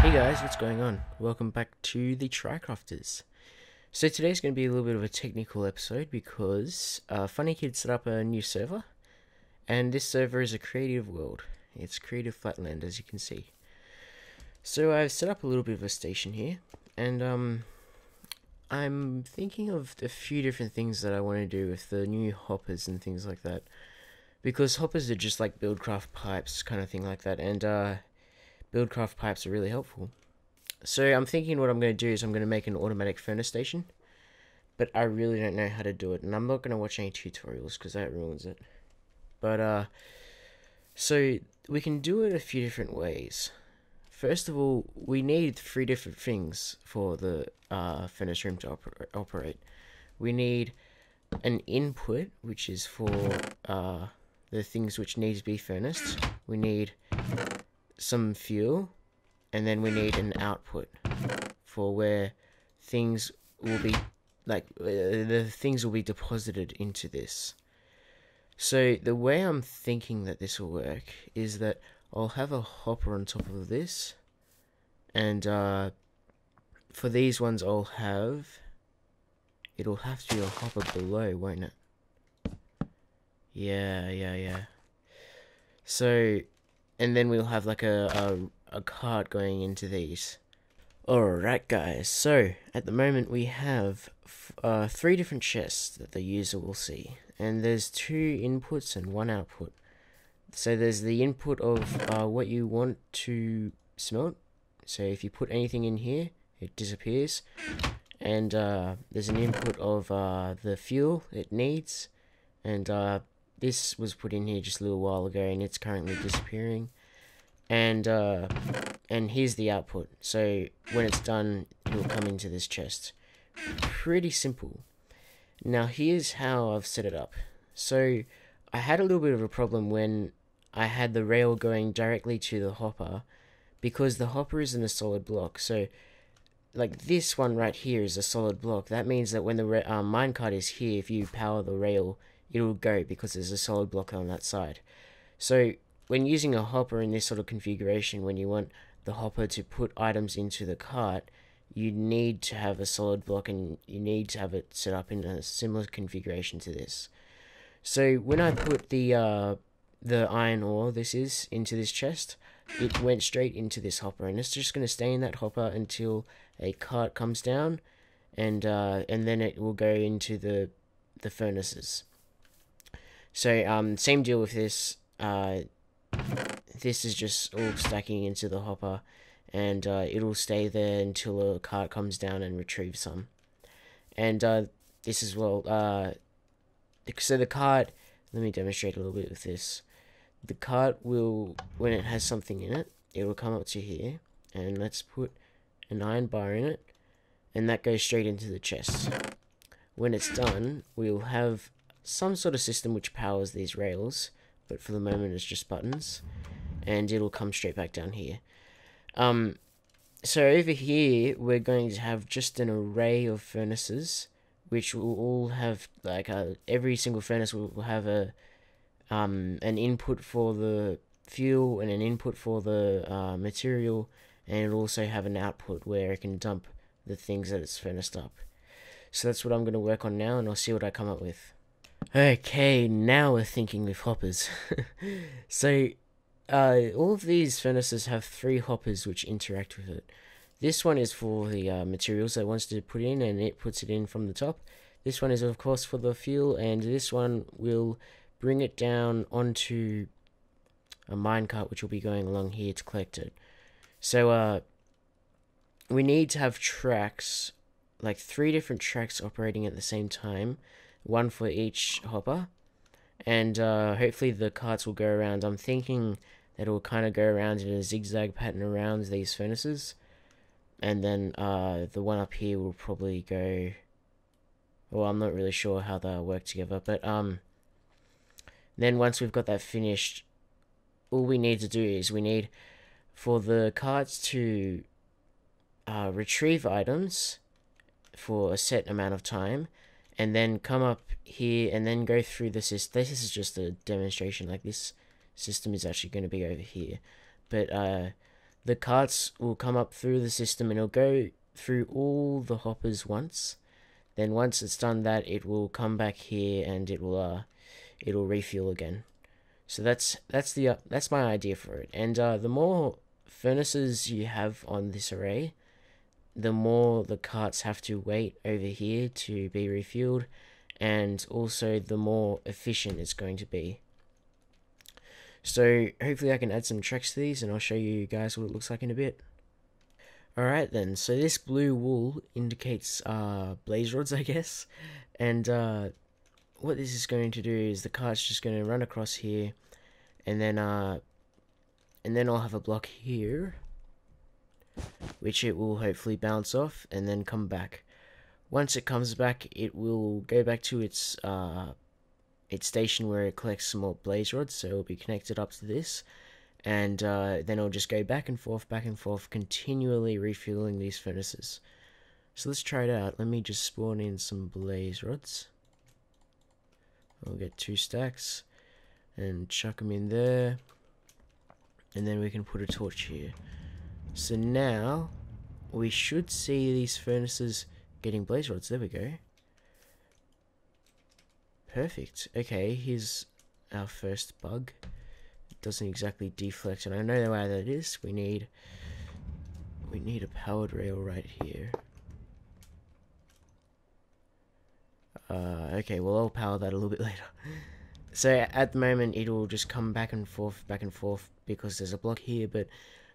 Hey guys, what's going on? Welcome back to the TriCrafters. So today's going to be a little bit of a technical episode because Funny Kid set up a new server, and this server is a creative world. It's creative flatland, as you can see. So I've set up a little bit of a station here, and I'm thinking of a few different things that I want to do with the new hoppers and things like that. Because hoppers are just like buildcraft pipes, kind of thing like that, and buildcraft pipes are really helpful. So I'm thinking what I'm going to do is I'm going to make an automatic furnace station, but I really don't know how to do it, and I'm not going to watch any tutorials because that ruins it. But so we can do it a few different ways. First of all, we need 3 different things for the furnace room to operate. We need an input, which is for the things which need to be furnaced. We need some fuel, and then we need an output for where things will be, like, the things will be deposited into this. So the way I'm thinking that this will work is that I'll have a hopper on top of this, and for these ones it'll have to be a hopper below, won't it? Yeah. So, and then we'll have like a cart going into these. Alright guys, so at the moment we have 3 different chests that the user will see, and there's 2 inputs and 1 output. So there's the input of what you want to smelt. So if you put anything in here, it disappears. And there's an input of the fuel it needs, and this was put in here just a little while ago, and it's currently disappearing. And here's the output. So when it's done, it will come into this chest. Pretty simple. Now here's how I've set it up. So I had a little bit of a problem when I had the rail going directly to the hopper, because the hopper isn't a solid block. So like this one right here is a solid block. That means that when the minecart is here, if you power the rail, it'll go because there's a solid block on that side. So when using a hopper in this sort of configuration, when you want the hopper to put items into the cart, you need to have a solid block, and you need to have it set up in a similar configuration to this. So when I put the iron ore, into this chest, it went straight into this hopper, and it's just going to stay in that hopper until a cart comes down, and then it will go into the furnaces. So same deal with this. This is just all stacking into the hopper, and it'll stay there until a cart comes down and retrieves some. And this as well. So the cart, let me demonstrate a little bit with this. The cart will, when it has something in it, it will come up to here, and let's put an iron bar in it, and that goes straight into the chest. When it's done, we'll have some sort of system which powers these rails, but for the moment it's just buttons, and it'll come straight back down here. So over here we're going to have just an array of furnaces, which will all have, like, every single furnace will have an input for the fuel and an input for the material, and it'll also have an output where it can dump the things that it's furnaced up. So that's what I'm going to work on now, and I'll see what I come up with. Okay, now we're thinking with hoppers. So all of these furnaces have 3 hoppers which interact with it. This one is for the materials that it wants to put in, and it puts it in from the top. This one is of course for the fuel, and this one will bring it down onto a minecart which will be going along here to collect it. So we need to have tracks, like 3 different tracks operating at the same time, 1 for each hopper, and hopefully the carts will go around. I'm thinking that it will kind of go around in a zigzag pattern around these furnaces, and then the one up here will probably go, well, I'm not really sure how they'll work together, but then once we've got that finished, all we need to do is we need for the carts to retrieve items for a set amount of time, and then come up here and then go through the system. This is just a demonstration, like this system is actually going to be over here, but the carts will come up through the system and it'll go through all the hoppers once. Then once it's done that, it will come back here and it'll refuel again. So that's my idea for it. And the more furnaces you have on this array, the more the carts have to wait over here to be refueled, and also the more efficient it's going to be. So hopefully I can add some tracks to these and I'll show you guys what it looks like in a bit. Alright then, so this blue wool indicates blaze rods, I guess. And what this is going to do is the cart's just going to run across here, and then I'll have a block here, which it will hopefully bounce off and then come back. Once it comes back, it will go back to its station where it collects some more blaze rods, so it'll be connected up to this, and then it'll just go back and forth, continually refueling these furnaces. So let's try it out. Let me just spawn in some blaze rods. I'll get 2 stacks and chuck them in there, and then we can put a torch here. So now we should see these furnaces getting blaze rods. There we go. Perfect. Okay, here's our first bug. It doesn't exactly deflect, and I know why that is. We need a powered rail right here. Okay, well I'll power that a little bit later. So at the moment it'll just come back and forth because there's a block here, but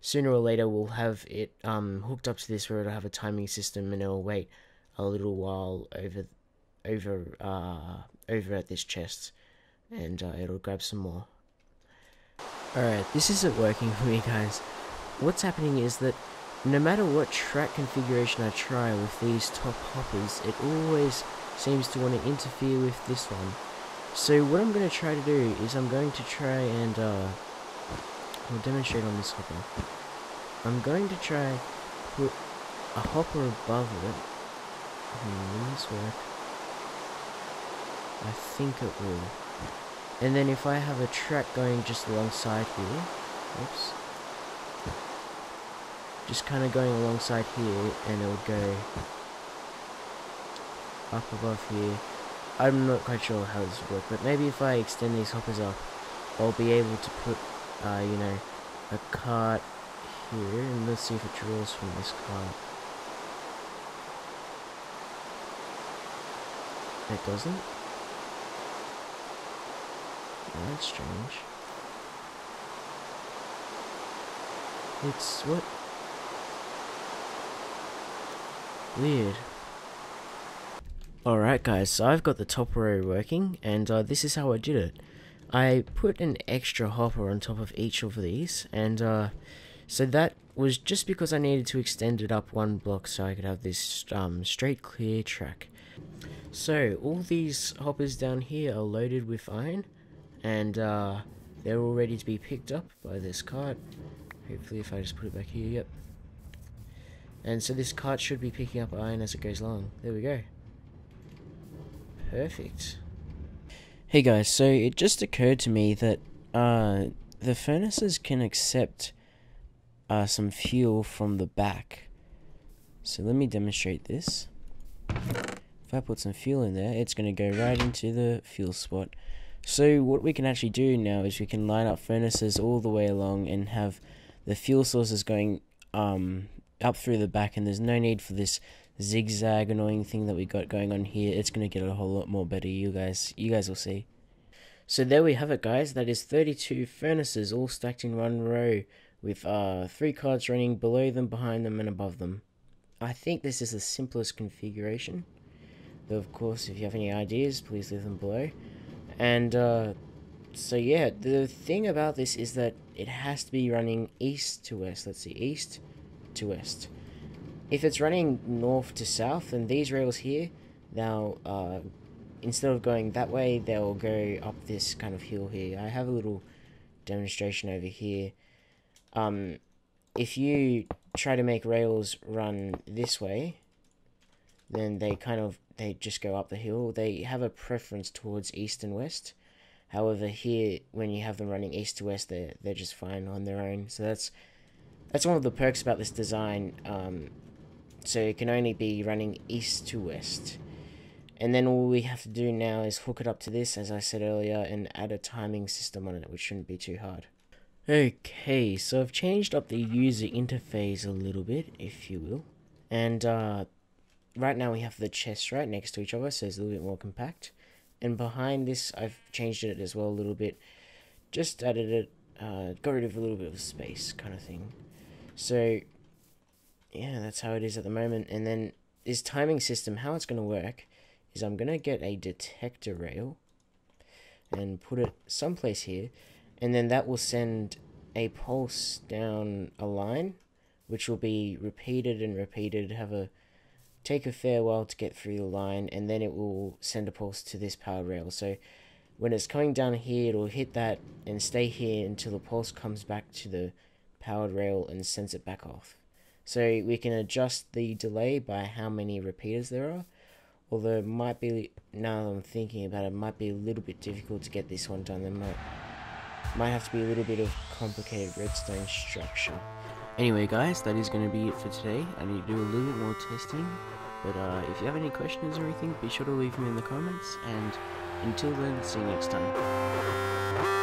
sooner or later we'll have it hooked up to this where it'll have a timing system, and it'll wait a little while over at this chest, and it'll grab some more. Alright, this isn't working for me, guys. What's happening is that no matter what track configuration I try with these top hoppers, it always seems to want to interfere with this one. So what I'm going to try to do is I'm going to try and I'll demonstrate on this hopper. I'm going to try put a hopper above it. Will this work? I think it will. And then if I have a track going just alongside here, oops, just kind of going alongside here, and it'll go up above here. I'm not quite sure how this will work, but maybe if I extend these hoppers up, I'll be able to put, you know, a cart here, and let's see if it draws from this cart. It doesn't? Oh, that's strange. It's what? Weird. Alright guys, so I've got the top row working, and this is how I did it. I put an extra hopper on top of each of these, and so that was just because I needed to extend it up 1 block so I could have this straight clear track. So all these hoppers down here are loaded with iron, and they're all ready to be picked up by this cart. Hopefully if I just put it back here, yep. And so this cart should be picking up iron as it goes along. There we go. Perfect. Hey guys, so it just occurred to me that the furnaces can accept some fuel from the back. So let me demonstrate this. If I put some fuel in there, it's going to go right into the fuel spot. So what we can actually do now is we can line up furnaces all the way along and have the fuel sources going up through the back, and there's no need for this zigzag annoying thing that we got going on here. It's going to get a whole lot more better. You guys will see. So there we have it, guys. That is 32 furnaces all stacked in 1 row with 3 carts running below them, behind them, and above them. I think this is the simplest configuration. Though of course, if you have any ideas, please leave them below. And so yeah, the thing about this is that it has to be running east to west. Let's see, east to west. If it's running north to south, then these rails here, they'll instead of going that way, they'll go up this kind of hill here. I have a little demonstration over here. If you try to make rails run this way, then they just go up the hill. They have a preference towards east and west. However, here, when you have them running east to west, they're just fine on their own. So That's one of the perks about this design. So it can only be running east to west. And then all we have to do now is hook it up to this, as I said earlier, and add a timing system on it, which shouldn't be too hard. Okay, so I've changed up the user interface a little bit, if you will. And right now we have the chests right next to each other, so it's a little bit more compact. And behind this, I've changed it as well a little bit. Just added it, got rid of a little bit of space kind of thing. So, yeah, that's how it is at the moment. And then this timing system, how it's going to work is I'm going to get a detector rail and put it someplace here. And then that will send a pulse down a line, which will be repeated and repeated, take a fair while to get through the line, and then it will send a pulse to this powered rail. So when it's coming down here, it'll hit that and stay here until the pulse comes back to the powered rail and sends it back off. So we can adjust the delay by how many repeaters there are, although it might be, now that I'm thinking about it, it might be a little bit difficult to get this one done. There might have to be a little bit of complicated redstone structure. Anyway guys, that is going to be it for today. I need to do a little bit more testing, but if you have any questions or anything, be sure to leave them in the comments, and until then, see you next time.